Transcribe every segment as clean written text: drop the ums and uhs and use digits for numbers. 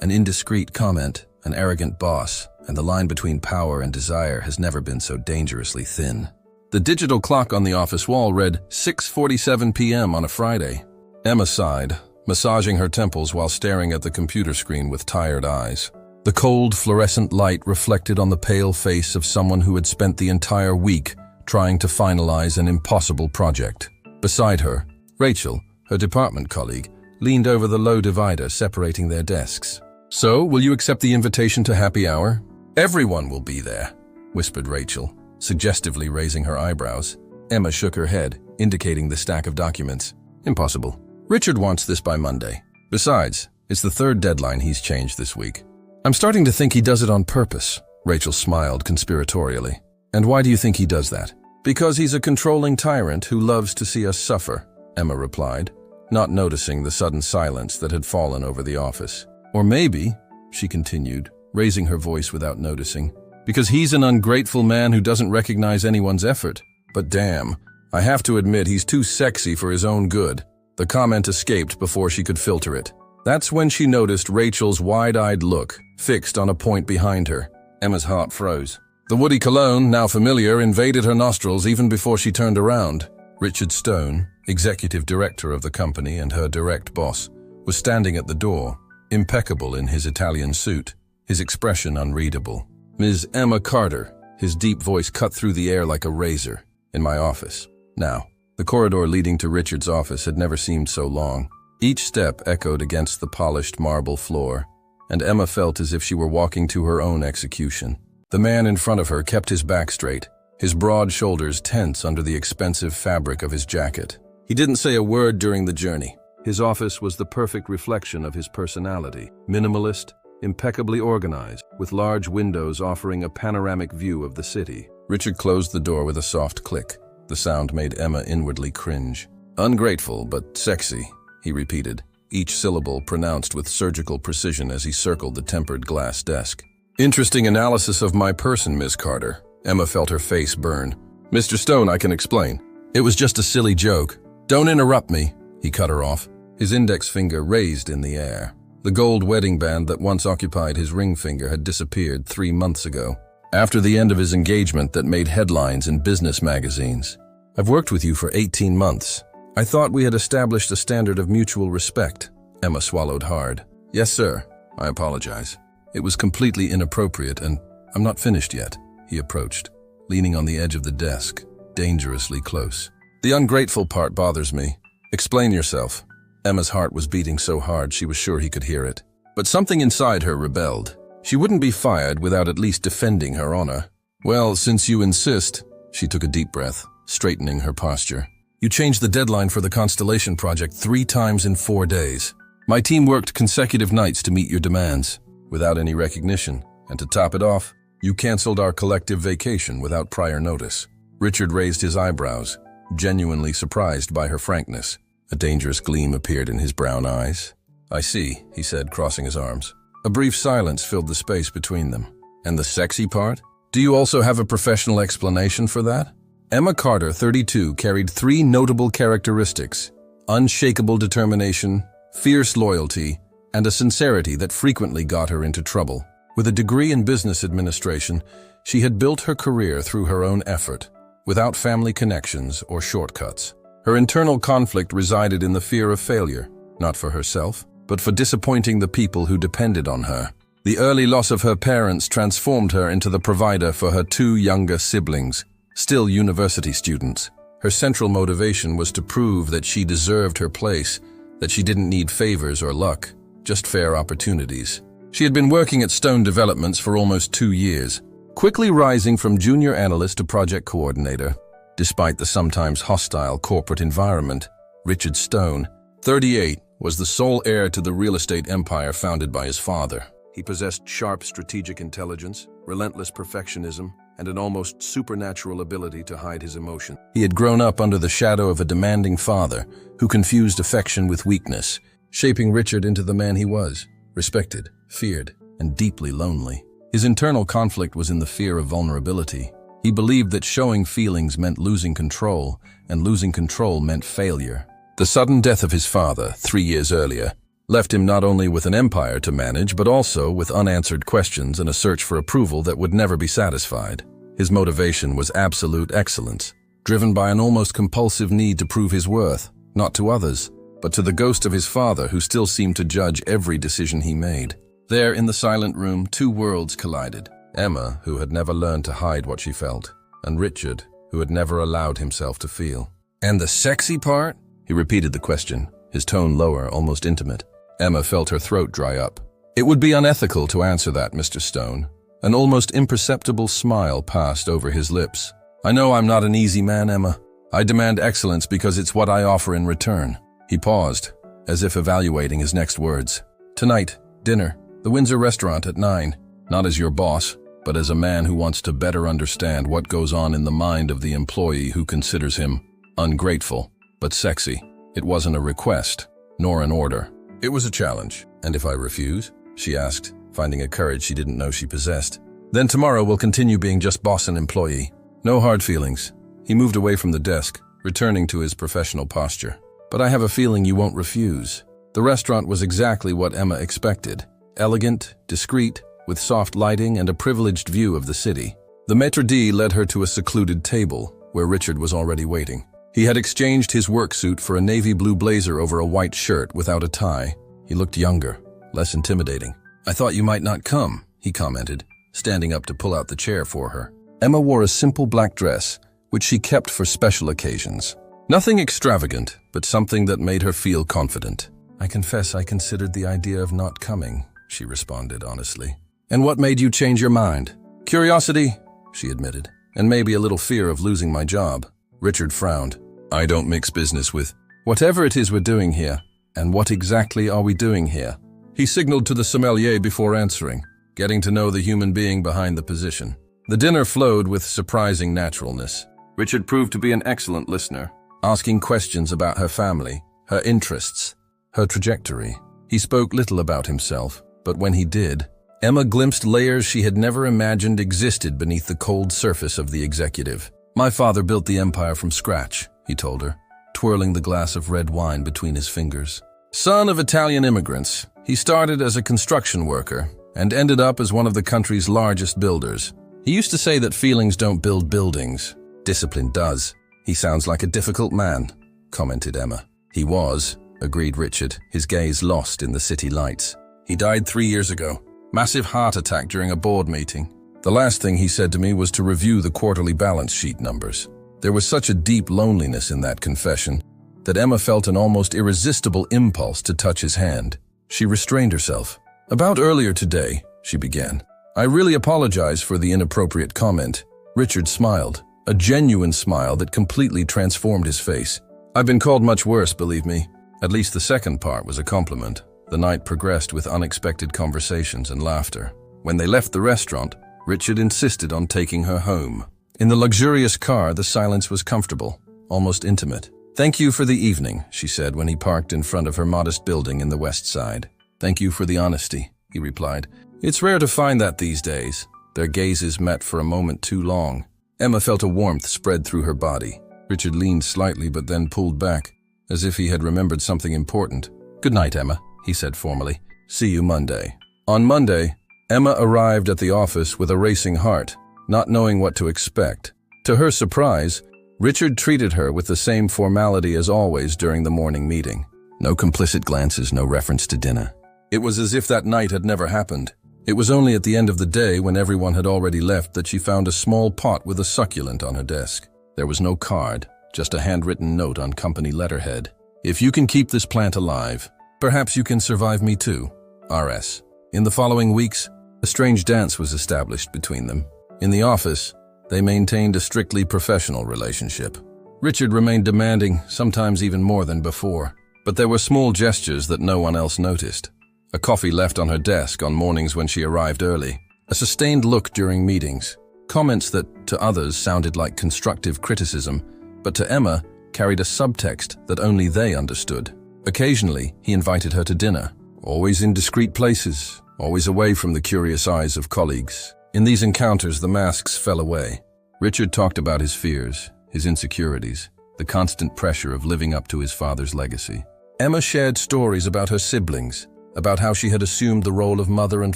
An indiscreet comment, an arrogant boss, and the line between power and desire has never been so dangerously thin. The digital clock on the office wall read 6:47 p.m. on a Friday. Emma sighed, massaging her temples while staring at the computer screen with tired eyes. The cold, fluorescent light reflected on the pale face of someone who had spent the entire week trying to finalize an impossible project. Beside her, Rachel, her department colleague, leaned over the low divider separating their desks. "So, will you accept the invitation to happy hour?" "Everyone will be there," whispered Rachel, suggestively raising her eyebrows. Emma shook her head, indicating the stack of documents. "Impossible. Richard wants this by Monday. Besides, it's the third deadline he's changed this week." "I'm starting to think he does it on purpose," Rachel smiled conspiratorially. "And why do you think he does that?" "Because he's a controlling tyrant who loves to see us suffer," Emma replied, not noticing the sudden silence that had fallen over the office. "Or maybe," she continued, raising her voice without noticing, "because he's an ungrateful man who doesn't recognize anyone's effort. But damn, I have to admit he's too sexy for his own good." The comment escaped before she could filter it. That's when she noticed Rachel's wide-eyed look, fixed on a point behind her. Emma's heart froze. The woody cologne, now familiar, invaded her nostrils even before she turned around. Richard Stone, executive director of the company and her direct boss, was standing at the door, impeccable in his Italian suit, his expression unreadable. "Ms. Emma Carter," his deep voice cut through the air like a razor. "In my office. Now." The corridor leading to Richard's office had never seemed so long. Each step echoed against the polished marble floor, and Emma felt as if she were walking to her own execution. The man in front of her kept his back straight, his broad shoulders tense under the expensive fabric of his jacket. He didn't say a word during the journey. His office was the perfect reflection of his personality, minimalist, impeccably organized, with large windows offering a panoramic view of the city. Richard closed the door with a soft click. The sound made Emma inwardly cringe. "Ungrateful, but sexy," he repeated, each syllable pronounced with surgical precision as he circled the tempered glass desk. "Interesting analysis of my person, Miss Carter." Emma felt her face burn. "Mr. Stone, I can explain." "It was just a silly joke." "Don't interrupt me," he cut her off, his index finger raised in the air. The gold wedding band that once occupied his ring finger had disappeared 3 months ago, after the end of his engagement that made headlines in business magazines. "I've worked with you for 18 months. I thought we had established a standard of mutual respect." Emma swallowed hard. "Yes, sir. I apologize. It was completely inappropriate, and I'm not finished yet." He approached, leaning on the edge of the desk, dangerously close. "The ungrateful part bothers me. Explain yourself." Emma's heart was beating so hard she was sure he could hear it. But something inside her rebelled. She wouldn't be fired without at least defending her honor. "Well, since you insist," she took a deep breath, straightening her posture. "You changed the deadline for the Constellation project 3 times in 4 days. My team worked consecutive nights to meet your demands, without any recognition. And to top it off, you canceled our collective vacation without prior notice." Richard raised his eyebrows, genuinely surprised by her frankness. A dangerous gleam appeared in his brown eyes. "I see," he said, crossing his arms. A brief silence filled the space between them. "And the sexy part? Do you also have a professional explanation for that?" Emma Carter, 32, carried 3 notable characteristics: unshakable determination, fierce loyalty, and a sincerity that frequently got her into trouble. With a degree in business administration, she had built her career through her own effort, without family connections or shortcuts. Her internal conflict resided in the fear of failure, not for herself, but for disappointing the people who depended on her. The early loss of her parents transformed her into the provider for her 2 younger siblings, still university students. Her central motivation was to prove that she deserved her place, that she didn't need favors or luck, just fair opportunities. She had been working at Stone Developments for almost 2 years, quickly rising from junior analyst to project coordinator. Despite the sometimes hostile corporate environment, Richard Stone, 38, was the sole heir to the real estate empire founded by his father. He possessed sharp strategic intelligence, relentless perfectionism, and an almost supernatural ability to hide his emotion. He had grown up under the shadow of a demanding father who confused affection with weakness, shaping Richard into the man he was, respected, feared, and deeply lonely. His internal conflict was in the fear of vulnerability. He believed that showing feelings meant losing control, and losing control meant failure. The sudden death of his father, 3 years earlier, left him not only with an empire to manage, but also with unanswered questions and a search for approval that would never be satisfied. His motivation was absolute excellence, driven by an almost compulsive need to prove his worth, not to others, but to the ghost of his father who still seemed to judge every decision he made. There in the silent room, two worlds collided. Emma, who had never learned to hide what she felt, and Richard, who had never allowed himself to feel. "And the sexy part?" He repeated the question, his tone lower, almost intimate. Emma felt her throat dry up. "It would be unethical to answer that, Mr. Stone." An almost imperceptible smile passed over his lips. "I know I'm not an easy man, Emma. I demand excellence because it's what I offer in return." He paused, as if evaluating his next words. "Tonight, dinner, the Windsor restaurant at 9. Not as your boss, but as a man who wants to better understand what goes on in the mind of the employee who considers him ungrateful, but sexy." It wasn't a request, nor an order. It was a challenge. "And if I refuse?" she asked, finding a courage she didn't know she possessed. "Then tomorrow we'll continue being just boss and employee. No hard feelings." He moved away from the desk, returning to his professional posture. "But I have a feeling you won't refuse." The restaurant was exactly what Emma expected. Elegant, discreet, with soft lighting and a privileged view of the city. The maître d' led her to a secluded table, where Richard was already waiting. He had exchanged his work suit for a navy blue blazer over a white shirt without a tie. He looked younger, less intimidating. "I thought you might not come," he commented, standing up to pull out the chair for her. Emma wore a simple black dress, which she kept for special occasions. Nothing extravagant, but something that made her feel confident. "I confess I considered the idea of not coming," she responded honestly. "And what made you change your mind?" "Curiosity," she admitted, "and maybe a little fear of losing my job." Richard frowned. "I don't mix business with—" "Whatever it is we're doing here, and what exactly are we doing here?" He signaled to the sommelier before answering, getting to know the human being behind the position. The dinner flowed with surprising naturalness. Richard proved to be an excellent listener, asking questions about her family, her interests, her trajectory. He spoke little about himself, but when he did, Emma glimpsed layers she had never imagined existed beneath the cold surface of the executive. "My father built the empire from scratch," he told her, twirling the glass of red wine between his fingers. "Son of Italian immigrants, he started as a construction worker and ended up as one of the country's largest builders. He used to say that feelings don't build buildings, discipline does." "He sounds like a difficult man," commented Emma. "He was," agreed Richard, his gaze lost in the city lights. "He died 3 years ago. Massive heart attack during a board meeting. The last thing he said to me was to review the quarterly balance sheet numbers." There was such a deep loneliness in that confession that Emma felt an almost irresistible impulse to touch his hand. She restrained herself. "About earlier today," she began. "I really apologize for the inappropriate comment." Richard smiled, a genuine smile that completely transformed his face. "I've been called much worse, believe me." At least the second part was a compliment. The night progressed with unexpected conversations and laughter. When they left the restaurant, Richard insisted on taking her home. In the luxurious car, the silence was comfortable, almost intimate. "Thank you for the evening," she said when he parked in front of her modest building in the West Side. "Thank you for the honesty," he replied. "It's rare to find that these days." Their gazes met for a moment too long. Emma felt a warmth spread through her body. Richard leaned slightly but then pulled back, as if he had remembered something important. "Good night, Emma," he said formally. "See you Monday." On Monday, Emma arrived at the office with a racing heart, not knowing what to expect. To her surprise, Richard treated her with the same formality as always during the morning meeting. No complicit glances, no reference to dinner. It was as if that night had never happened. It was only at the end of the day, when everyone had already left, that she found a small pot with a succulent on her desk. There was no card, just a handwritten note on company letterhead. "If you can keep this plant alive, perhaps you can survive me too. R.S." In the following weeks, a strange dance was established between them. In the office, they maintained a strictly professional relationship. Richard remained demanding, sometimes even more than before, but there were small gestures that no one else noticed. A coffee left on her desk on mornings when she arrived early, a sustained look during meetings, comments that to others sounded like constructive criticism, but to Emma carried a subtext that only they understood. Occasionally, he invited her to dinner, always in discreet places, always away from the curious eyes of colleagues. In these encounters, the masks fell away. Richard talked about his fears, his insecurities, the constant pressure of living up to his father's legacy. Emma shared stories about her siblings, about how she had assumed the role of mother and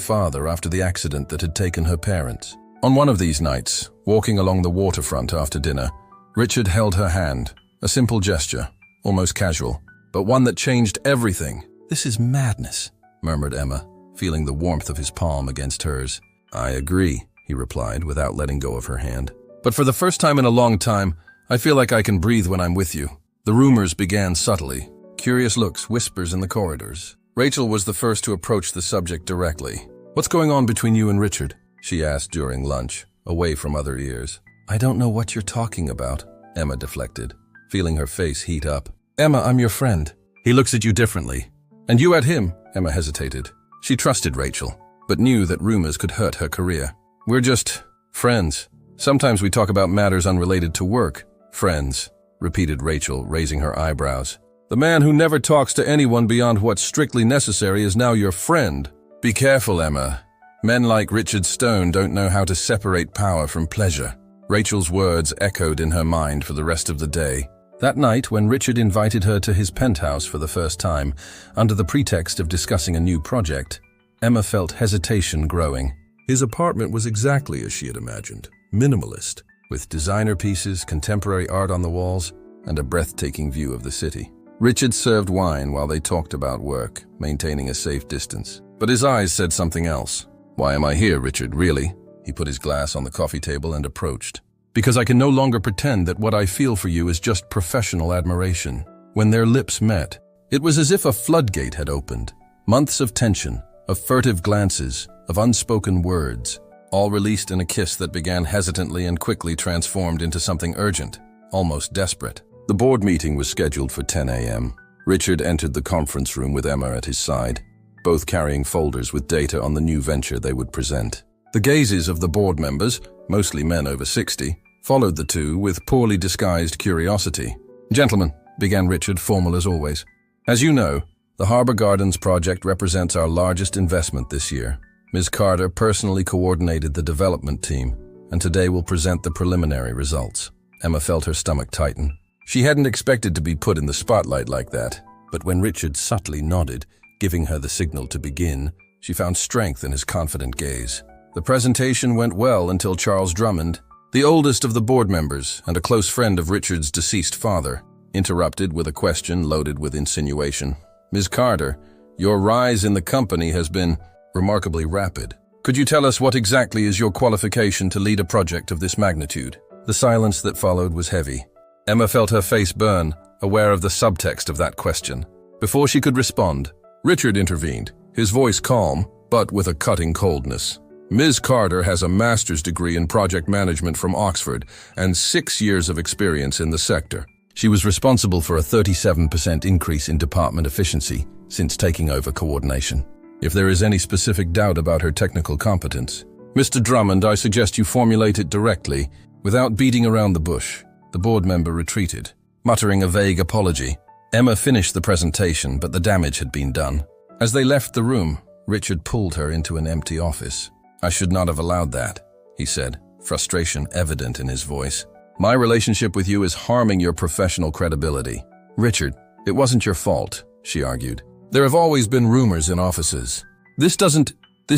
father after the accident that had taken her parents. On one of these nights, walking along the waterfront after dinner, Richard held her hand, a simple gesture, almost casual, but one that changed everything. "This is madness," murmured Emma, feeling the warmth of his palm against hers. "I agree," he replied without letting go of her hand. "But for the first time in a long time, I feel like I can breathe when I'm with you." The rumors began subtly, curious looks, whispers in the corridors. Rachel was the first to approach the subject directly. "What's going on between you and Richard?" she asked during lunch, away from other ears. "I don't know what you're talking about," Emma deflected, feeling her face heat up. "Emma, I'm your friend." "He looks at you differently." "And you at him," Emma hesitated. She trusted Rachel, but knew that rumors could hurt her career. "We're just friends. Sometimes we talk about matters unrelated to work." "Friends," repeated Rachel, raising her eyebrows. "The man who never talks to anyone beyond what's strictly necessary is now your friend." "Be careful, Emma. Men like Richard Stone don't know how to separate power from pleasure." Rachel's words echoed in her mind for the rest of the day. That night, when Richard invited her to his penthouse for the first time, under the pretext of discussing a new project, Emma felt hesitation growing. His apartment was exactly as she had imagined, minimalist, with designer pieces, contemporary art on the walls, and a breathtaking view of the city. Richard served wine while they talked about work, maintaining a safe distance. But his eyes said something else. "Why am I here, Richard, really?" He put his glass on the coffee table and approached. "Because I can no longer pretend that what I feel for you is just professional admiration." When their lips met, it was as if a floodgate had opened. Months of tension, of furtive glances, of unspoken words, all released in a kiss that began hesitantly and quickly transformed into something urgent, almost desperate. The board meeting was scheduled for 10 a.m. Richard entered the conference room with Emma at his side, both carrying folders with data on the new venture they would present. The gazes of the board members, mostly men over 60, followed the two with poorly disguised curiosity. "Gentlemen," began Richard, formal as always. "As you know, the Harbor Gardens project represents our largest investment this year. Ms. Carter personally coordinated the development team, and today will present the preliminary results." Emma felt her stomach tighten. She hadn't expected to be put in the spotlight like that, but when Richard subtly nodded, giving her the signal to begin, she found strength in his confident gaze. The presentation went well until Charles Drummond, the oldest of the board members and a close friend of Richard's deceased father, interrupted with a question loaded with insinuation. "Ms. Carter, your rise in the company has been remarkably rapid. Could you tell us what exactly is your qualification to lead a project of this magnitude?" The silence that followed was heavy. Emma felt her face burn, aware of the subtext of that question. Before she could respond, Richard intervened, his voice calm, but with a cutting coldness. "Ms. Carter has a master's degree in project management from Oxford and 6 years of experience in the sector. She was responsible for a 37% increase in department efficiency since taking over coordination. If there is any specific doubt about her technical competence, Mr. Drummond, I suggest you formulate it directly, without beating around the bush." The board member retreated, muttering a vague apology. Emma finished the presentation, but the damage had been done. As they left the room, Richard pulled her into an empty office. "I should not have allowed that," he said, frustration evident in his voice. "My relationship with you is harming your professional credibility." "Richard, it wasn't your fault," she argued. "There have always been rumors in offices." This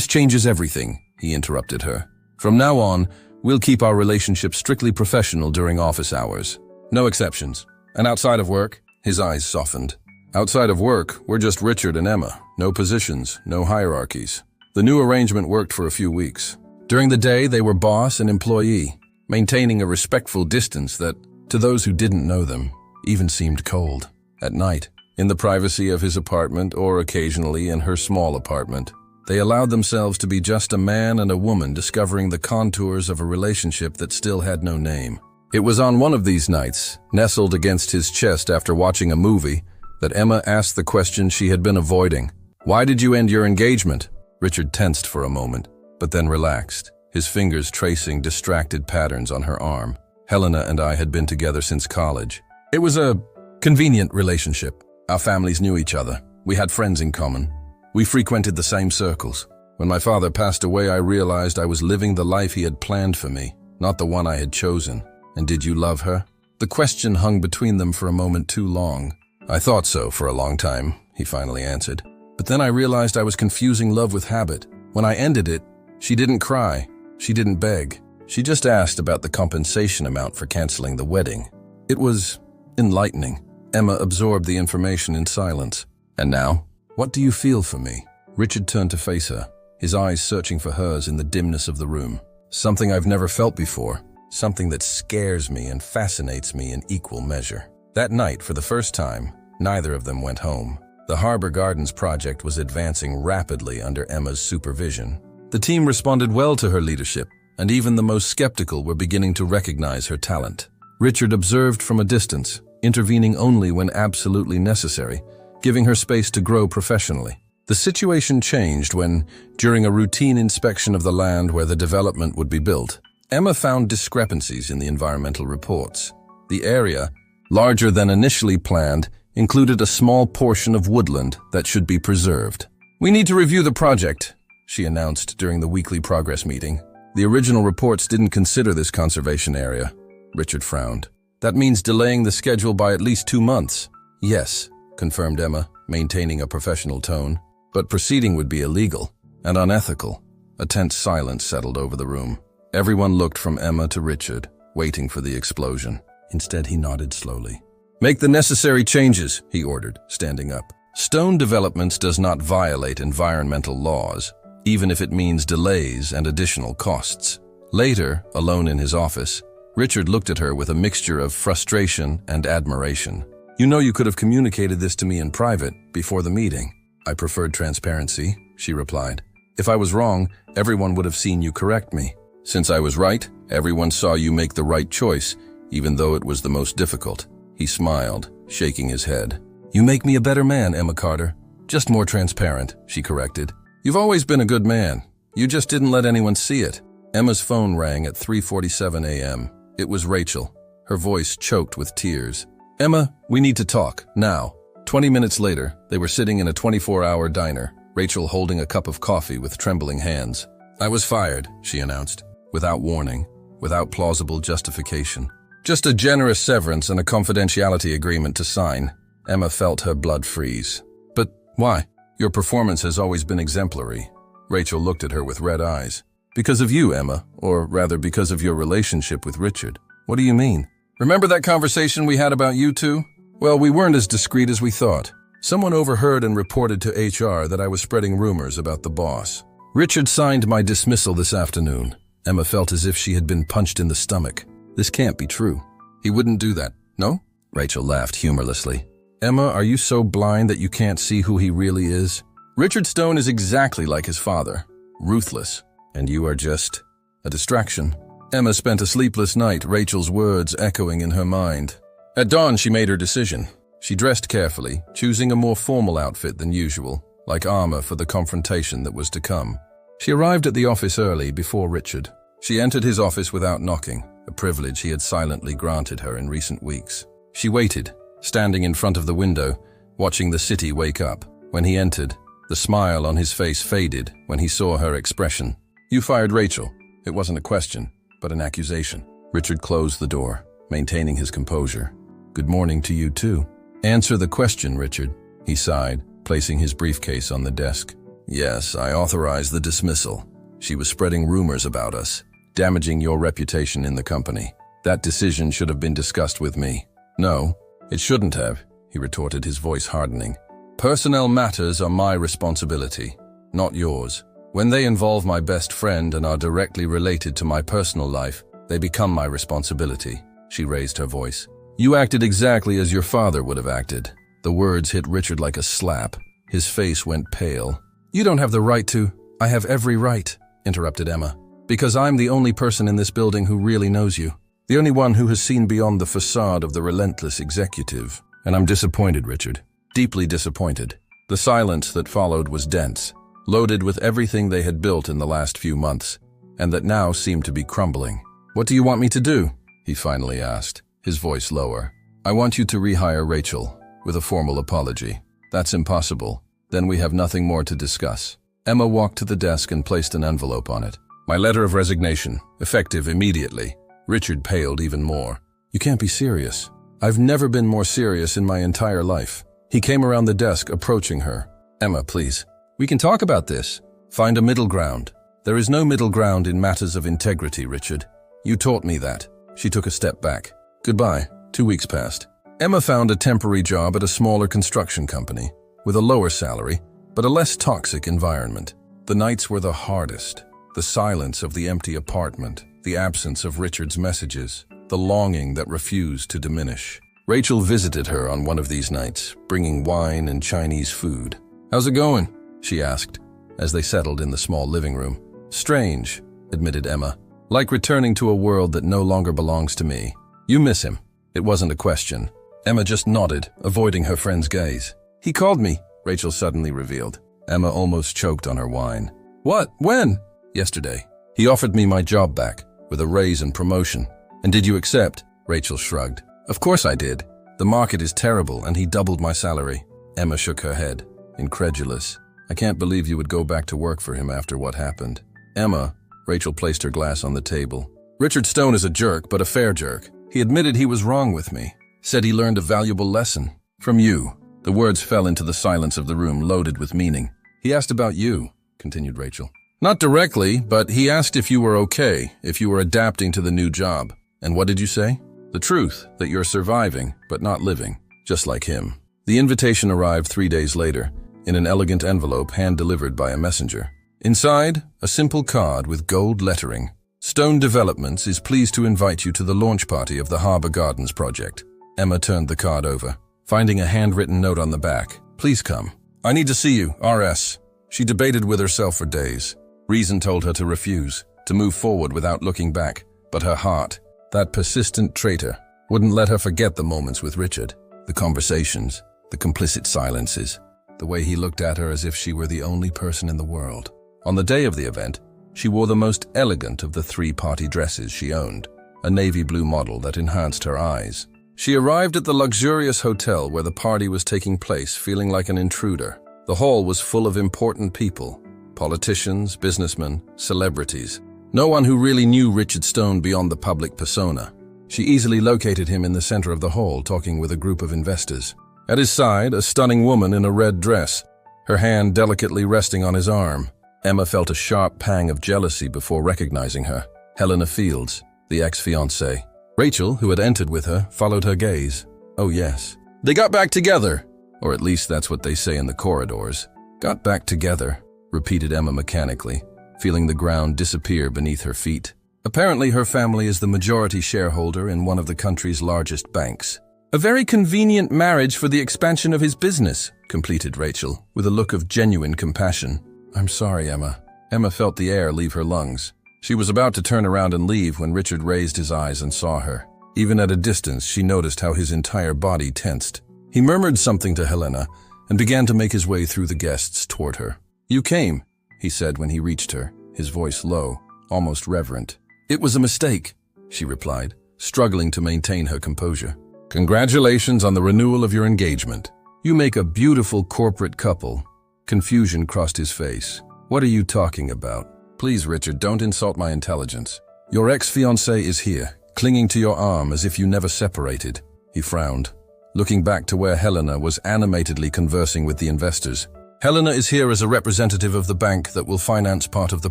changes everything," he interrupted her. "From now on, we'll keep our relationship strictly professional during office hours. No exceptions. And outside of work?" His eyes softened. "Outside of work, we're just Richard and Emma. No positions, no hierarchies." The new arrangement worked for a few weeks. During the day, they were boss and employee, maintaining a respectful distance that, to those who didn't know them, even seemed cold. At night, in the privacy of his apartment or occasionally in her small apartment, they allowed themselves to be just a man and a woman discovering the contours of a relationship that still had no name. It was on one of these nights, nestled against his chest after watching a movie, that Emma asked the question she had been avoiding. "Why did you end your engagement?" Richard tensed for a moment, but then relaxed, his fingers tracing distracted patterns on her arm. "Helena and I had been together since college. It was a convenient relationship. Our families knew each other. We had friends in common. We frequented the same circles. When my father passed away, I realized I was living the life he had planned for me, not the one I had chosen." "And did you love her?" The question hung between them for a moment too long. I thought so for a long time, he finally answered. But then I realized I was confusing love with habit. When I ended it, she didn't cry. She didn't beg. She just asked about the compensation amount for canceling the wedding. It was enlightening. Emma absorbed the information in silence. And now, what do you feel for me? Richard turned to face her, his eyes searching for hers in the dimness of the room. Something I've never felt before. Something that scares me and fascinates me in equal measure. That night, for the first time, neither of them went home. The Harbor Gardens project was advancing rapidly under Emma's supervision. The team responded well to her leadership, and even the most skeptical were beginning to recognize her talent. Richard observed from a distance, intervening only when absolutely necessary, giving her space to grow professionally. The situation changed when, during a routine inspection of the land where the development would be built, Emma found discrepancies in the environmental reports. The area, larger than initially planned, included a small portion of woodland that should be preserved. "We need to review the project," she announced during the weekly progress meeting. "The original reports didn't consider this conservation area." Richard frowned. "That means delaying the schedule by at least 2 months." "Yes," confirmed Emma, maintaining a professional tone. "But proceeding would be illegal and unethical." A tense silence settled over the room. Everyone looked from Emma to Richard, waiting for the explosion. Instead, he nodded slowly. "Make the necessary changes," he ordered, standing up. "Stone Developments does not violate environmental laws, even if it means delays and additional costs." Later, alone in his office, Richard looked at her with a mixture of frustration and admiration. "You know you could have communicated this to me in private, before the meeting." "I preferred transparency," she replied. "If I was wrong, everyone would have seen you correct me. Since I was right, everyone saw you make the right choice, even though it was the most difficult." He smiled, shaking his head. "You make me a better man, Emma Carter. Just more transparent," she corrected. "You've always been a good man. You just didn't let anyone see it." Emma's phone rang at 3:47 a.m. It was Rachel, her voice choked with tears. "Emma, we need to talk, now." 20 minutes later, they were sitting in a 24-hour diner, Rachel holding a cup of coffee with trembling hands. "I was fired," she announced, without warning, without plausible justification. "Just a generous severance and a confidentiality agreement to sign." Emma felt her blood freeze. "But why? Your performance has always been exemplary." Rachel looked at her with red eyes. "Because of you, Emma, or rather because of your relationship with Richard." "What do you mean?" "Remember that conversation we had about you two? Well, we weren't as discreet as we thought. Someone overheard and reported to HR that I was spreading rumors about the boss. Richard signed my dismissal this afternoon." Emma felt as if she had been punched in the stomach. "This can't be true. He wouldn't do that, no?" Rachel laughed humorlessly. "Emma, are you so blind that you can't see who he really is? Richard Stone is exactly like his father, ruthless, and you are just a distraction." Emma spent a sleepless night, Rachel's words echoing in her mind. At dawn, she made her decision. She dressed carefully, choosing a more formal outfit than usual, like armor for the confrontation that was to come. She arrived at the office early, before Richard. She entered his office without knocking, a privilege he had silently granted her in recent weeks. She waited, standing in front of the window, watching the city wake up. When he entered, the smile on his face faded when he saw her expression. "You fired Rachel." It wasn't a question, but an accusation. Richard closed the door, maintaining his composure. "Good morning to you too." "Answer the question, Richard," he sighed, placing his briefcase on the desk. "Yes, I authorized the dismissal. She was spreading rumors about us, damaging your reputation in the company. That decision should have been discussed with me." "No, it shouldn't have," he retorted, his voice hardening. "Personnel matters are my responsibility, not yours. When they involve my best friend and are directly related to my personal life, they become my responsibility." She raised her voice. "You acted exactly as your father would have acted." The words hit Richard like a slap. His face went pale. "You don't have the right to—" "I have every right," interrupted Emma, "because I'm the only person in this building who really knows you. The only one who has seen beyond the facade of the relentless executive. And I'm disappointed, Richard. Deeply disappointed." The silence that followed was dense, loaded with everything they had built in the last few months, and that now seemed to be crumbling. "What do you want me to do?" he finally asked, his voice lower. "I want you to rehire Rachel, with a formal apology." "That's impossible. Then we have nothing more to discuss." Emma walked to the desk and placed an envelope on it. "My letter of resignation, effective immediately." Richard paled even more. "You can't be serious." I've never been more serious in my entire life. He came around the desk, approaching her. Emma, please. We can talk about this. Find a middle ground. There is no middle ground in matters of integrity, Richard. You taught me that. She took a step back. Goodbye. 2 weeks passed. Emma found a temporary job at a smaller construction company, with a lower salary, but a less toxic environment. The nights were the hardest. The silence of the empty apartment, the absence of Richard's messages, the longing that refused to diminish. Rachel visited her on one of these nights, bringing wine and Chinese food. How's it going? She asked, as they settled in the small living room. Strange, admitted Emma. Like returning to a world that no longer belongs to me. You miss him. It wasn't a question. Emma just nodded, avoiding her friend's gaze. He called me, Rachel suddenly revealed. Emma almost choked on her wine. What? When? Yesterday. He offered me my job back, with a raise and promotion. And did you accept? Rachel shrugged. Of course I did. The market is terrible, and he doubled my salary. Emma shook her head, incredulous. I can't believe you would go back to work for him after what happened. Emma, Rachel placed her glass on the table. Richard Stone is a jerk, but a fair jerk. He admitted he was wrong with me. Said he learned a valuable lesson. From you. The words fell into the silence of the room, loaded with meaning. He asked about you, continued Rachel. Not directly, but he asked if you were okay, if you were adapting to the new job. And what did you say? The truth, that you're surviving, but not living, just like him. The invitation arrived 3 days later, in an elegant envelope hand-delivered by a messenger. Inside, a simple card with gold lettering. Stone Developments is pleased to invite you to the launch party of the Harbor Gardens project. Emma turned the card over, finding a handwritten note on the back. Please come. I need to see you, R.S. She debated with herself for days. Reason told her to refuse, to move forward without looking back. But her heart, that persistent traitor, wouldn't let her forget the moments with Richard. The conversations, the complicit silences, the way he looked at her as if she were the only person in the world. On the day of the event, she wore the most elegant of the 3 party dresses she owned, a navy blue model that enhanced her eyes. She arrived at the luxurious hotel where the party was taking place feeling like an intruder. The hall was full of important people, politicians, businessmen, celebrities. No one who really knew Richard Stone beyond the public persona. She easily located him in the center of the hall, talking with a group of investors. At his side, a stunning woman in a red dress, her hand delicately resting on his arm. Emma felt a sharp pang of jealousy before recognizing her. Helena Fields, the ex-fiancée. Rachel, who had entered with her, followed her gaze. Oh yes. They got back together. Or at least that's what they say in the corridors. Got back together, repeated Emma mechanically, feeling the ground disappear beneath her feet. Apparently her family is the majority shareholder in one of the country's largest banks. A very convenient marriage for the expansion of his business, completed Rachel, with a look of genuine compassion. I'm sorry, Emma. Emma felt the air leave her lungs. She was about to turn around and leave when Richard raised his eyes and saw her. Even at a distance, she noticed how his entire body tensed. He murmured something to Helena and began to make his way through the guests toward her. You came, he said when he reached her, his voice low, almost reverent. It was a mistake, she replied, struggling to maintain her composure. Congratulations on the renewal of your engagement. You make a beautiful corporate couple. Confusion crossed his face. What are you talking about? Please, Richard, don't insult my intelligence. Your ex-fiancée is here, clinging to your arm as if you never separated. He frowned, looking back to where Helena was animatedly conversing with the investors. Helena is here as a representative of the bank that will finance part of the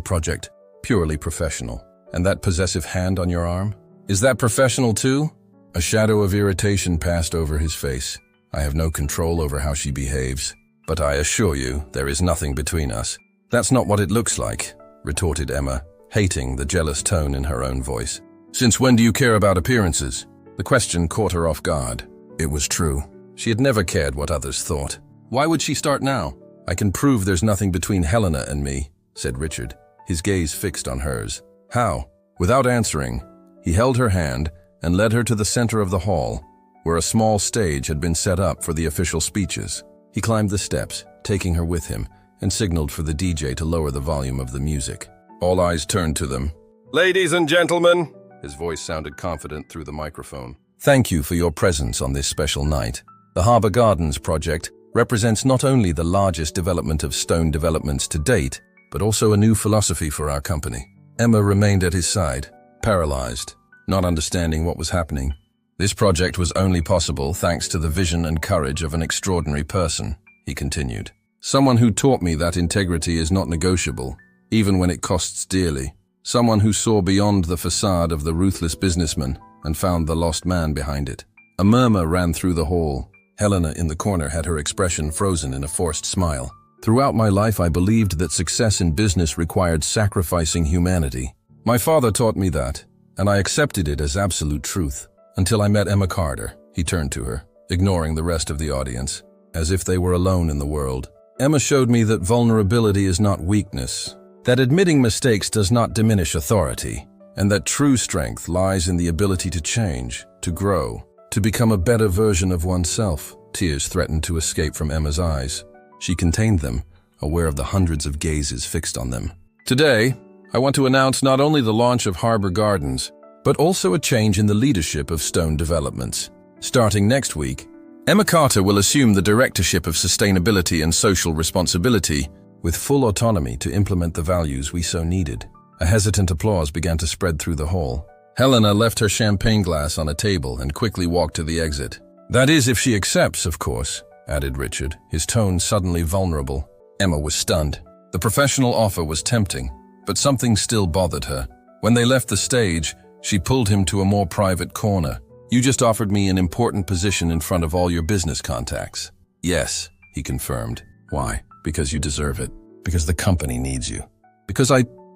project. Purely professional. And that possessive hand on your arm? Is that professional too? A shadow of irritation passed over his face. I have no control over how she behaves. But I assure you, there is nothing between us. That's not what it looks like, retorted Emma, hating the jealous tone in her own voice. Since when do you care about appearances? The question caught her off guard. It was true. She had never cared what others thought. Why would she start now? I can prove there's nothing between Helena and me, said Richard, his gaze fixed on hers. How? Without answering, he held her hand and led her to the center of the hall, where a small stage had been set up for the official speeches. He climbed the steps, taking her with him, and signaled for the DJ to lower the volume of the music. All eyes turned to them. Ladies and gentlemen, his voice sounded confident through the microphone. Thank you for your presence on this special night. The Harbor Gardens project represents not only the largest development of Stone Developments to date, but also a new philosophy for our company. Emma remained at his side, paralyzed, not understanding what was happening. This project was only possible thanks to the vision and courage of an extraordinary person, he continued. Someone who taught me that integrity is not negotiable, even when it costs dearly. Someone who saw beyond the facade of the ruthless businessman and found the lost man behind it. A murmur ran through the hall. Helena in the corner had her expression frozen in a forced smile. Throughout my life, I believed that success in business required sacrificing humanity. My father taught me that, and I accepted it as absolute truth. Until I met Emma Carter. He turned to her, ignoring the rest of the audience, as if they were alone in the world. Emma showed me that vulnerability is not weakness, that admitting mistakes does not diminish authority, and that true strength lies in the ability to change, to grow, to become a better version of oneself. Tears threatened to escape from Emma's eyes. She contained them, aware of the hundreds of gazes fixed on them. Today, I want to announce not only the launch of Harbor Gardens, but also a change in the leadership of Stone Developments. Starting next week, Emma Carter will assume the directorship of sustainability and social responsibility with full autonomy to implement the values we so needed. A hesitant applause began to spread through the hall. Helena left her champagne glass on a table and quickly walked to the exit. That is, if she accepts, of course, added Richard, his tone suddenly vulnerable. Emma was stunned. The professional offer was tempting, but something still bothered her. When they left the stage, she pulled him to a more private corner. You just offered me an important position in front of all your business contacts. Yes, he confirmed. Why? Because you deserve it. Because the company needs you.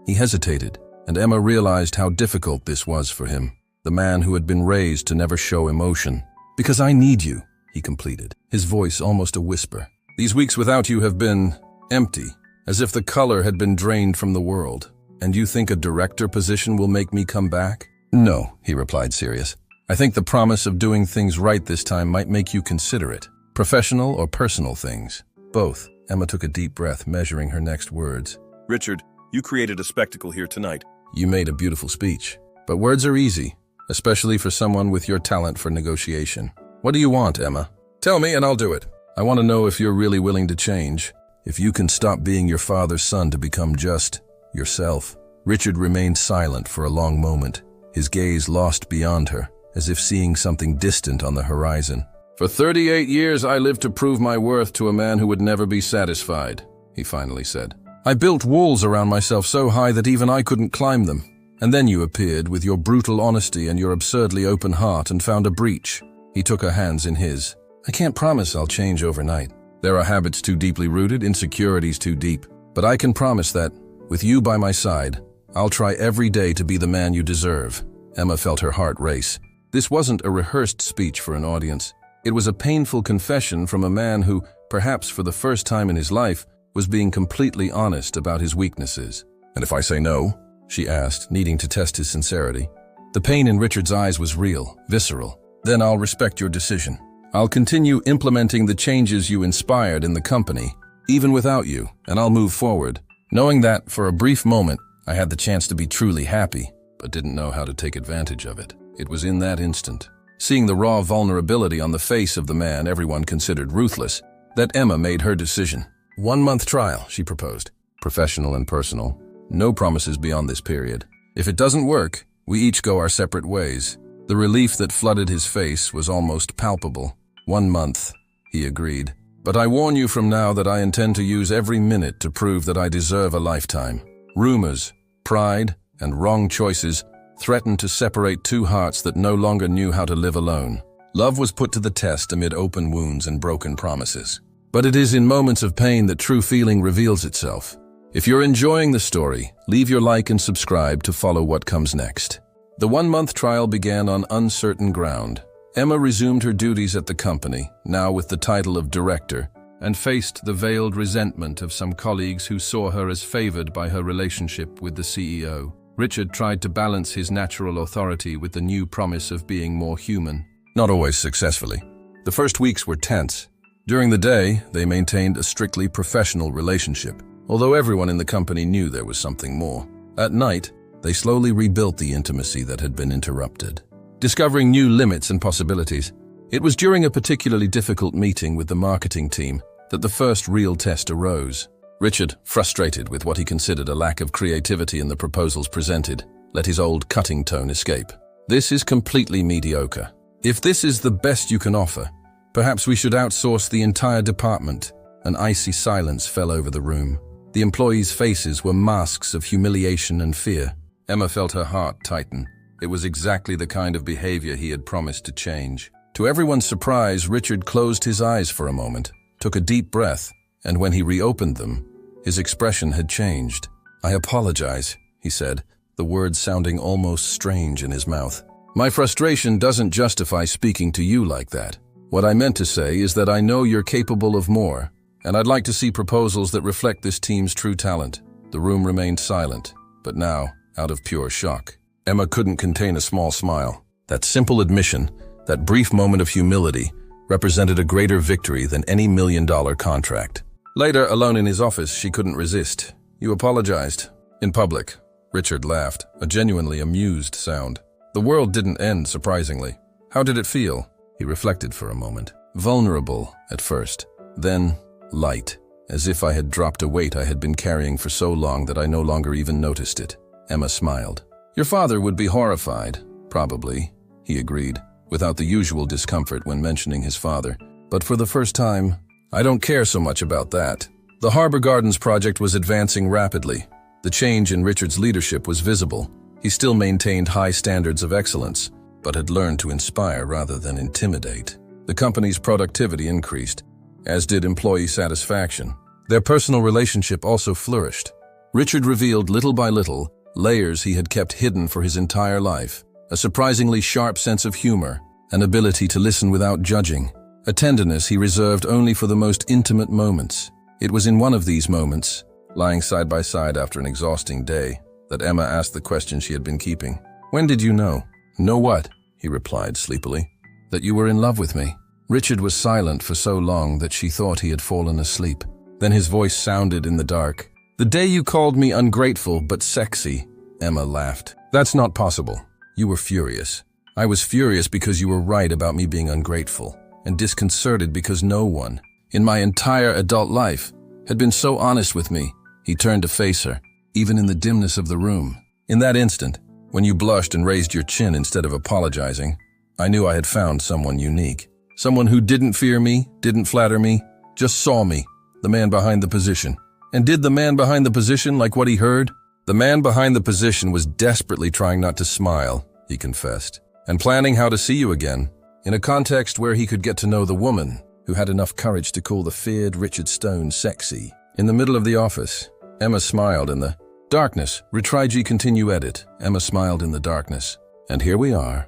He hesitated, and Emma realized how difficult this was for him, the man who had been raised to never show emotion. Because I need you, he completed, his voice almost a whisper. These weeks without you have been empty, as if the color had been drained from the world. And you think a director position will make me come back? No, he replied, serious. I think the promise of doing things right this time might make you consider it. Professional or personal things? Both. Emma took a deep breath, measuring her next words. Richard, you created a spectacle here tonight. You made a beautiful speech. But words are easy, especially for someone with your talent for negotiation. What do you want, Emma? Tell me and I'll do it. I want to know if you're really willing to change, if you can stop being your father's son to become just yourself. Richard remained silent for a long moment, his gaze lost beyond her, as if seeing something distant on the horizon. For 38 years I lived to prove my worth to a man who would never be satisfied, he finally said. I built walls around myself so high that even I couldn't climb them. And then you appeared with your brutal honesty and your absurdly open heart and found a breach. He took her hands in his. I can't promise I'll change overnight. There are habits too deeply rooted, insecurities too deep. But I can promise that, with you by my side, I'll try every day to be the man you deserve. Emma felt her heart race. This wasn't a rehearsed speech for an audience. It was a painful confession from a man who, perhaps for the first time in his life, was being completely honest about his weaknesses. And if I say no? She asked, needing to test his sincerity. The pain in Richard's eyes was real, visceral. Then I'll respect your decision. I'll continue implementing the changes you inspired in the company, even without you, and I'll move forward, knowing that, for a brief moment, I had the chance to be truly happy, but didn't know how to take advantage of it. It was in that instant, seeing the raw vulnerability on the face of the man everyone considered ruthless, that Emma made her decision. 1-month trial, she proposed. Professional and personal. No promises beyond this period. If it doesn't work, we each go our separate ways. The relief that flooded his face was almost palpable. 1 month, he agreed. But I warn you from now that I intend to use every minute to prove that I deserve a lifetime. Rumors, pride, and wrong choices threatened to separate two hearts that no longer knew how to live alone. Love was put to the test amid open wounds and broken promises. But it is in moments of pain that true feeling reveals itself. If you're enjoying the story, leave your like and subscribe to follow what comes next. The 1-month trial began on uncertain ground. Emma resumed her duties at the company, now with the title of director, and faced the veiled resentment of some colleagues who saw her as favored by her relationship with the CEO. Richard tried to balance his natural authority with the new promise of being more human. Not always successfully. The first weeks were tense. During the day, they maintained a strictly professional relationship, although everyone in the company knew there was something more. At night, they slowly rebuilt the intimacy that had been interrupted, discovering new limits and possibilities. It was during a particularly difficult meeting with the marketing team that the first real test arose. Richard, frustrated with what he considered a lack of creativity in the proposals presented, let his old cutting tone escape. This is completely mediocre. If this is the best you can offer, perhaps we should outsource the entire department. An icy silence fell over the room. The employees' faces were masks of humiliation and fear. Emma felt her heart tighten. It was exactly the kind of behavior he had promised to change. To everyone's surprise, Richard closed his eyes for a moment, took a deep breath, and when he reopened them, his expression had changed. "I apologize," he said, the words sounding almost strange in his mouth. "My frustration doesn't justify speaking to you like that. What I meant to say is that I know you're capable of more, and I'd like to see proposals that reflect this team's true talent." The room remained silent, but now, out of pure shock, Emma couldn't contain a small smile. That simple admission, that brief moment of humility, represented a greater victory than any million-dollar contract. Later, alone in his office, she couldn't resist. "You apologized." In public, Richard laughed, a genuinely amused sound. The world didn't end, surprisingly. How did it feel? He reflected for a moment. Vulnerable at first, then light, as if I had dropped a weight I had been carrying for so long that I no longer even noticed it. Emma smiled. "Your father would be horrified, probably," he agreed, without the usual discomfort when mentioning his father. "But for the first time, I don't care so much about that." The Harbor Gardens project was advancing rapidly. The change in Richard's leadership was visible. He still maintained high standards of excellence, but had learned to inspire rather than intimidate. The company's productivity increased, as did employee satisfaction. Their personal relationship also flourished. Richard revealed little by little layers he had kept hidden for his entire life, a surprisingly sharp sense of humor, an ability to listen without judging, a tenderness he reserved only for the most intimate moments. It was in one of these moments, lying side by side after an exhausting day, that Emma asked the question she had been keeping. "When did you know?" "Know what?" he replied sleepily. "That you were in love with me." Richard was silent for so long that she thought he had fallen asleep. Then his voice sounded in the dark. "The day you called me ungrateful but sexy." Emma laughed. "That's not possible. You were furious. I was furious because you were right about me being ungrateful, and disconcerted because no one, in my entire adult life, had been so honest with me." He turned to face her, even in the dimness of the room. "In that instant, when you blushed and raised your chin instead of apologizing, I knew I had found someone unique. Someone who didn't fear me, didn't flatter me, just saw me, the man behind the position. And did the man behind the position like what he heard? The man behind the position was desperately trying not to smile," he confessed, "and planning how to see you again, in a context where he could get to know the woman who had enough courage to call the feared Richard Stone sexy." In the middle of the office, Emma smiled in the darkness. Ritriji continue edit. Emma smiled in the darkness. "And here we are,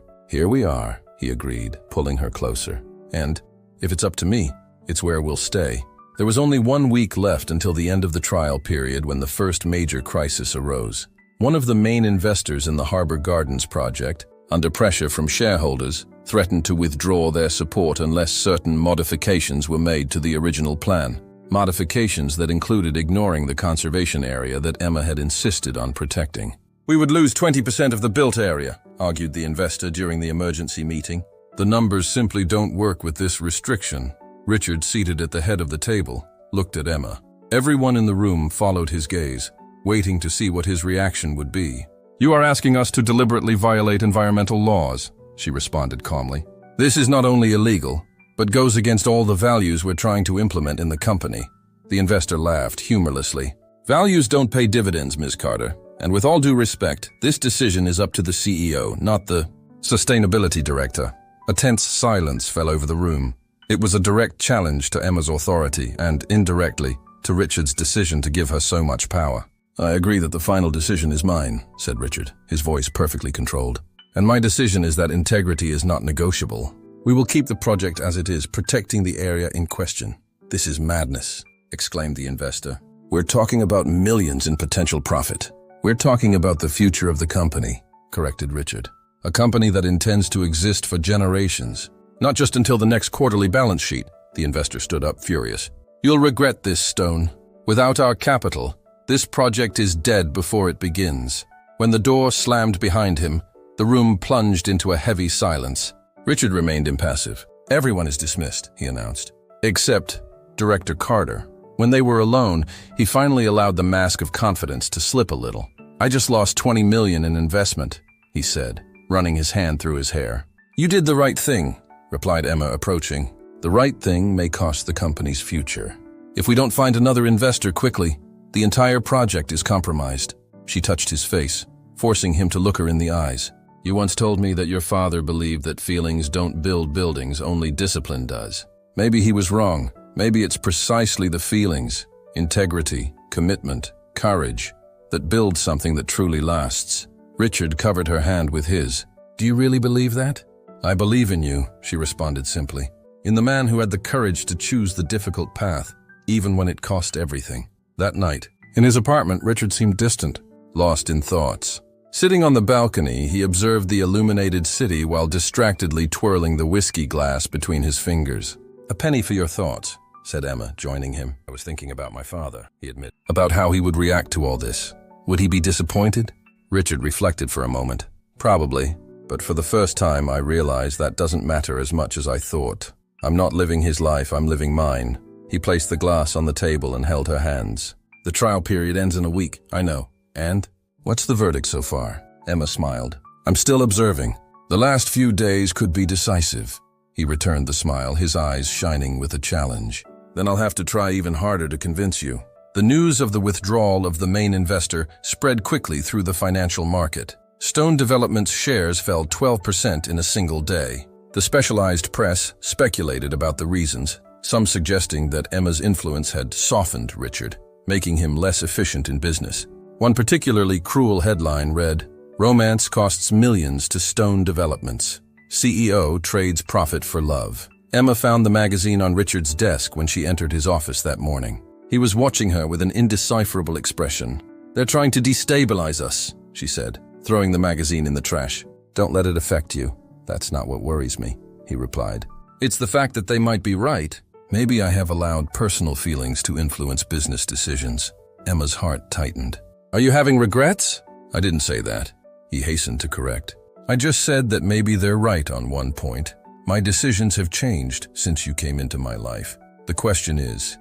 he agreed, pulling her closer. "And, if it's up to me, it's where we'll stay." There was only 1 week left until the end of the trial period when the first major crisis arose. One of the main investors in the Harbor Gardens project, under pressure from shareholders, threatened to withdraw their support unless certain modifications were made to the original plan. Modifications that included ignoring the conservation area that Emma had insisted on protecting. "We would lose 20% of the built area," argued the investor during the emergency meeting. "The numbers simply don't work with this restriction." Richard, seated at the head of the table, looked at Emma. Everyone in the room followed his gaze, waiting to see what his reaction would be. "You are asking us to deliberately violate environmental laws," she responded calmly. "This is not only illegal, but goes against all the values we're trying to implement in the company." The investor laughed humorlessly. "Values don't pay dividends, Ms. Carter, and with all due respect, this decision is up to the CEO, not the sustainability director." A tense silence fell over the room. It was a direct challenge to Emma's authority and, indirectly, to Richard's decision to give her so much power. "I agree that the final decision is mine," said Richard, his voice perfectly controlled. "And my decision is that integrity is not negotiable. We will keep the project as it is, protecting the area in question." "This is madness," exclaimed the investor. "We're talking about millions in potential profit." "We're talking about the future of the company," corrected Richard. "A company that intends to exist for generations. Not just until the next quarterly balance sheet." The investor stood up, furious. "You'll regret this, Stone. Without our capital, this project is dead before it begins." When the door slammed behind him, the room plunged into a heavy silence. Richard remained impassive. "Everyone is dismissed," he announced. "Except Director Carter." When they were alone, he finally allowed the mask of confidence to slip a little. "I just lost $20 million in investment," he said, running his hand through his hair. You did the right thing, replied Emma, approaching. The right thing may cost the company's future. If we don't find another investor quickly, the entire project is compromised. She touched his face, forcing him to look her in the eyes. You once told me that your father believed that feelings don't build buildings, only discipline does. Maybe he was wrong. Maybe it's precisely the feelings, integrity, commitment, courage, that build something that truly lasts. Richard covered her hand with his. Do you really believe that? I believe in you, she responded simply. In the man who had the courage to choose the difficult path, even when it cost everything. That night, in his apartment, Richard seemed distant, lost in thoughts. Sitting on the balcony, he observed the illuminated city while distractedly twirling the whiskey glass between his fingers. A penny for your thoughts, said Emma, joining him. I was thinking about my father, he admitted. About how he would react to all this. Would he be disappointed? Richard reflected for a moment. Probably, but for the first time I realized that doesn't matter as much as I thought. I'm not living his life, I'm living mine. He placed the glass on the table and held her hands. The trial period ends in a week, I know. And? What's the verdict so far? Emma smiled. I'm still observing. The last few days could be decisive. He returned the smile, his eyes shining with a challenge. Then I'll have to try even harder to convince you. The news of the withdrawal of the main investor spread quickly through the financial market. Stone Development's shares fell 12% in a single day. The specialized press speculated about the reasons, some suggesting that Emma's influence had softened Richard, making him less efficient in business. One particularly cruel headline read, "Romance costs millions to Stone Developments. CEO trades profit for love." Emma found the magazine on Richard's desk when she entered his office that morning. He was watching her with an indecipherable expression. "They're trying to destabilize us," she said, throwing the magazine in the trash. "Don't let it affect you. That's not what worries me," he replied. "It's the fact that they might be right. Maybe I have allowed personal feelings to influence business decisions." Emma's heart tightened. "Are you having regrets?" "I didn't say that," he hastened to correct. "I just said that maybe they're right on one point. My decisions have changed since you came into my life. The question is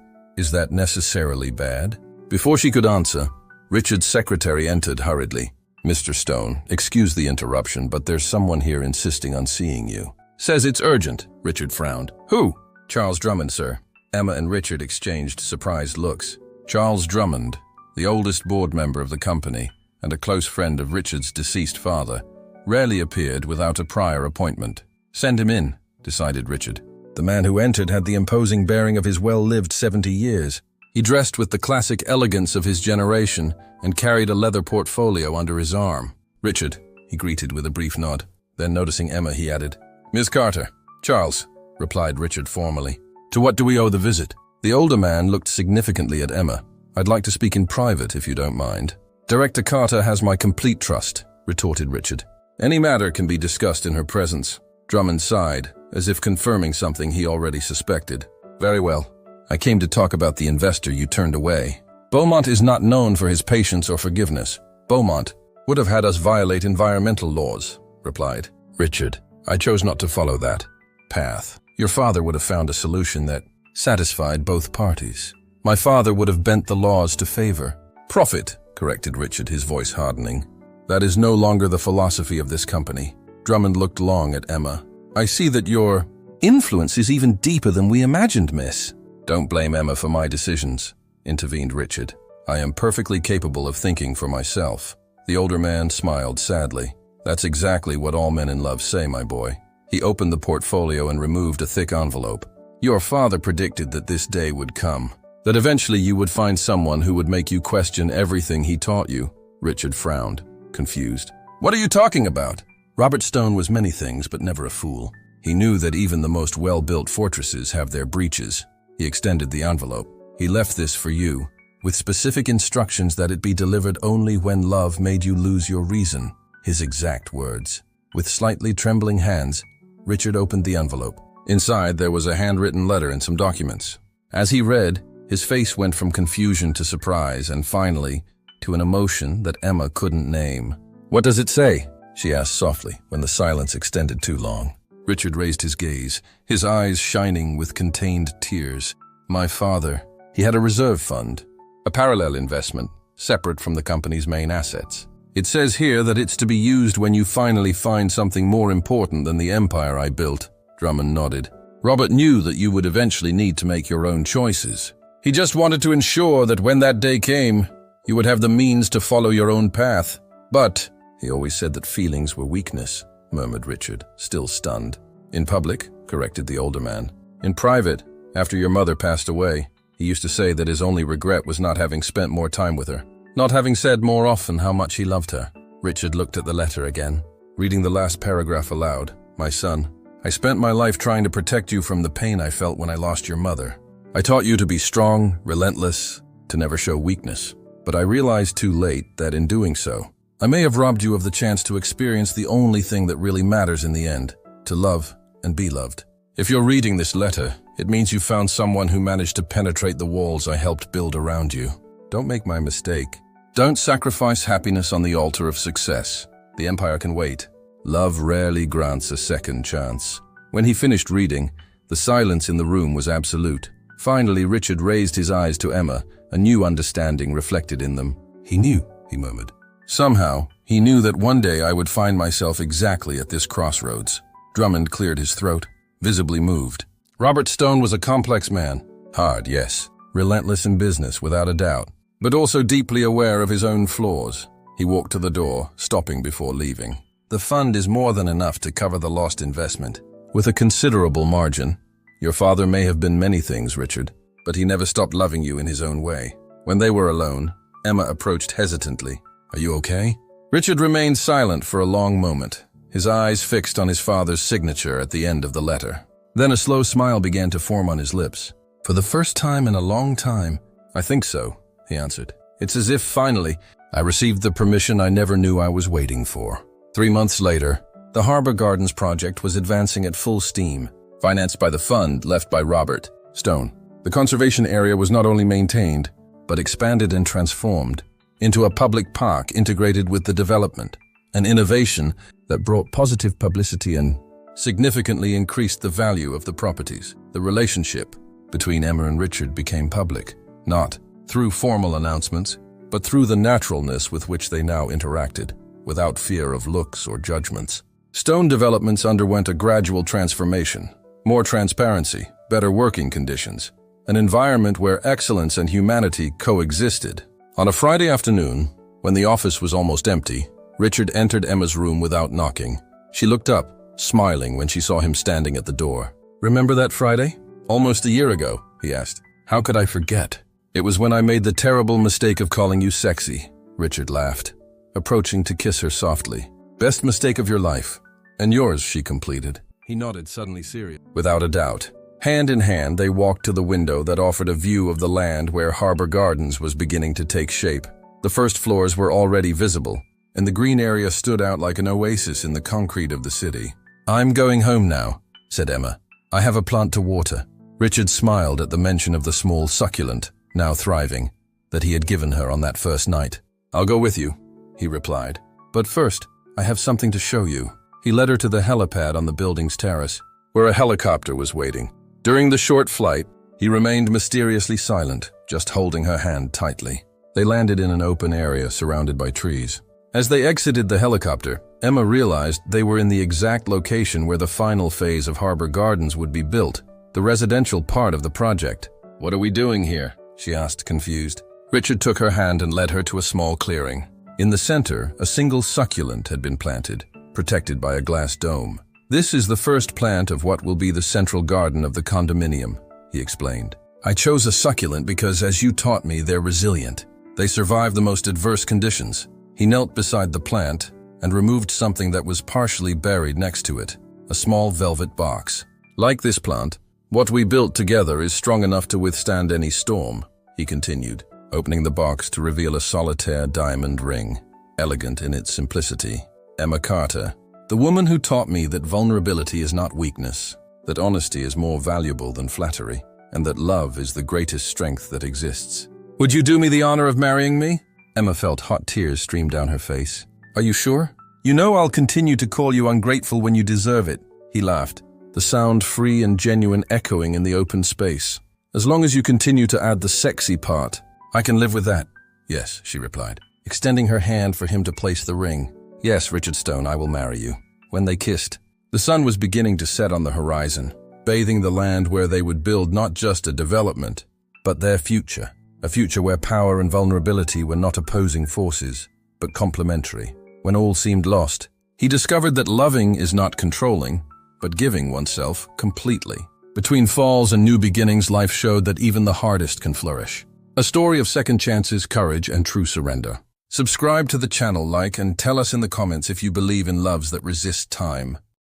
that necessarily bad?" Before she could answer, Richard's secretary entered hurriedly. "Mr. Stone, excuse the interruption, but there's someone here insisting on seeing you." "Says it's urgent," Richard frowned. "Who?" "Charles Drummond, sir." Emma and Richard exchanged surprised looks. Charles Drummond, the oldest board member of the company and a close friend of Richard's deceased father, rarely appeared without a prior appointment. "Send him in," decided Richard. The man who entered had the imposing bearing of his well-lived 70 years. He dressed with the classic elegance of his generation and carried a leather portfolio under his arm. "Richard," he greeted with a brief nod. Then noticing Emma, he added, "Miss Carter." "Charles," replied Richard formally. "To what do we owe the visit?" The older man looked significantly at Emma. "I'd like to speak in private, if you don't mind." "Director Carter has my complete trust," retorted Richard. "Any matter can be discussed in her presence." Drummond sighed, as if confirming something he already suspected. "Very well. I came to talk about the investor you turned away. Beaumont is not known for his patience or forgiveness. Beaumont would have had us violate environmental laws," replied Richard. "I chose not to follow that path. Your father would have found a solution that satisfied both parties. My father would have bent the laws to favor profit," corrected Richard, his voice hardening. "That is no longer the philosophy of this company." Drummond looked long at Emma. "I see that your influence is even deeper than we imagined, miss." "Don't blame Emma for my decisions," intervened Richard. "I am perfectly capable of thinking for myself." The older man smiled sadly. "That's exactly what all men in love say, my boy." He opened the portfolio and removed a thick envelope. "Your father predicted that this day would come, that eventually you would find someone who would make you question everything he taught you." Richard frowned, confused. "What are you talking about?" Robert Stone was many things, but never a fool. He knew that even the most well-built fortresses have their breaches. He extended the envelope. "He left this for you, with specific instructions that it be delivered only when love made you lose your reason." His exact words. With slightly trembling hands, Richard opened the envelope. Inside, there was a handwritten letter and some documents. As he read, his face went from confusion to surprise and finally to an emotion that Emma couldn't name. "What does it say?" she asked softly when the silence extended too long. Richard raised his gaze, his eyes shining with contained tears. "My father, he had a reserve fund, a parallel investment, separate from the company's main assets. It says here that it's to be used when you finally find something more important than the empire I built. Drummond nodded. Robert knew that you would eventually need to make your own choices. He just wanted to ensure that when that day came, you would have the means to follow your own path. But he always said that feelings were weakness, murmured Richard, still stunned. In public, corrected the older man. In private, after your mother passed away, he used to say that his only regret was not having spent more time with her, not having said more often how much he loved her. Richard looked at the letter again, reading the last paragraph aloud. My son, I spent my life trying to protect you from the pain I felt when I lost your mother. I taught you to be strong, relentless, to never show weakness. But I realized too late that in doing so, I may have robbed you of the chance to experience the only thing that really matters in the end, to love and be loved. If you're reading this letter, it means you found someone who managed to penetrate the walls I helped build around you. Don't make my mistake. Don't sacrifice happiness on the altar of success. The empire can wait. Love rarely grants a second chance. When he finished reading, the silence in the room was absolute. Finally, Richard raised his eyes to Emma, a new understanding reflected in them. He knew, he murmured. Somehow, he knew that one day I would find myself exactly at this crossroads. Drummond cleared his throat, visibly moved. Robert Stone was a complex man. Hard, yes. Relentless in business, without a doubt. But also deeply aware of his own flaws. He walked to the door, stopping before leaving. The fund is more than enough to cover the lost investment, with a considerable margin. Your father may have been many things, Richard, but he never stopped loving you in his own way. When they were alone, Emma approached hesitantly. Are you okay? Richard remained silent for a long moment, his eyes fixed on his father's signature at the end of the letter. Then a slow smile began to form on his lips. For the first time in a long time, I think so, he answered. It's as if finally I received the permission I never knew I was waiting for. 3 months later, the Harbor Gardens project was advancing at full steam, financed by the fund left by Robert Stone. The conservation area was not only maintained, but expanded and transformed into a public park integrated with the development, an innovation that brought positive publicity and significantly increased the value of the properties. The relationship between Emma and Richard became public, not through formal announcements, but through the naturalness with which they now interacted, without fear of looks or judgments. Stone Developments underwent a gradual transformation, more transparency, better working conditions, an environment where excellence and humanity coexisted. On a Friday afternoon, when the office was almost empty, Richard entered Emma's room without knocking. She looked up, smiling when she saw him standing at the door. Remember that Friday? Almost a year ago, he asked. How could I forget? It was when I made the terrible mistake of calling you sexy, Richard laughed, approaching to kiss her softly. Best mistake of your life. And yours, she completed. He nodded, suddenly serious. Without a doubt. Hand in hand, they walked to the window that offered a view of the land where Harbor Gardens was beginning to take shape. The first floors were already visible, and the green area stood out like an oasis in the concrete of the city. I'm going home now, said Emma. I have a plant to water. Richard smiled at the mention of the small succulent, now thriving, that he had given her on that first night. I'll go with you, he replied. But first, I have something to show you. He led her to the helipad on the building's terrace, where a helicopter was waiting. During the short flight, he remained mysteriously silent, just holding her hand tightly. They landed in an open area surrounded by trees. As they exited the helicopter, Emma realized they were in the exact location where the final phase of Harbor Gardens would be built, the residential part of the project. What are we doing here? She asked, confused. Richard took her hand and led her to a small clearing. In the center, a single succulent had been planted, protected by a glass dome. This is the first plant of what will be the central garden of the condominium, he explained. I chose a succulent because, as you taught me, they're resilient. They survive the most adverse conditions. He knelt beside the plant and removed something that was partially buried next to it, a small velvet box. Like this plant, what we built together is strong enough to withstand any storm, he continued, opening the box to reveal a solitaire diamond ring, elegant in its simplicity. Emma Carter, the woman who taught me that vulnerability is not weakness, that honesty is more valuable than flattery, and that love is the greatest strength that exists. Would you do me the honor of marrying me? Emma felt hot tears stream down her face. Are you sure? You know I'll continue to call you ungrateful when you deserve it, he laughed, the sound free and genuine echoing in the open space. As long as you continue to add the sexy part, I can live with that. Yes, she replied. extending her hand for him to place the ring. "Yes, Richard Stone, I will marry you." When they kissed, the sun was beginning to set on the horizon, bathing the land where they would build not just a development, but their future. A future where power and vulnerability were not opposing forces, but complementary. When all seemed lost, he discovered that loving is not controlling, but giving oneself completely. Between falls and new beginnings, life showed that even the hardest can flourish. A story of second chances, courage, and true surrender. Subscribe to the channel, like, and tell us in the comments if you believe in loves that resist time.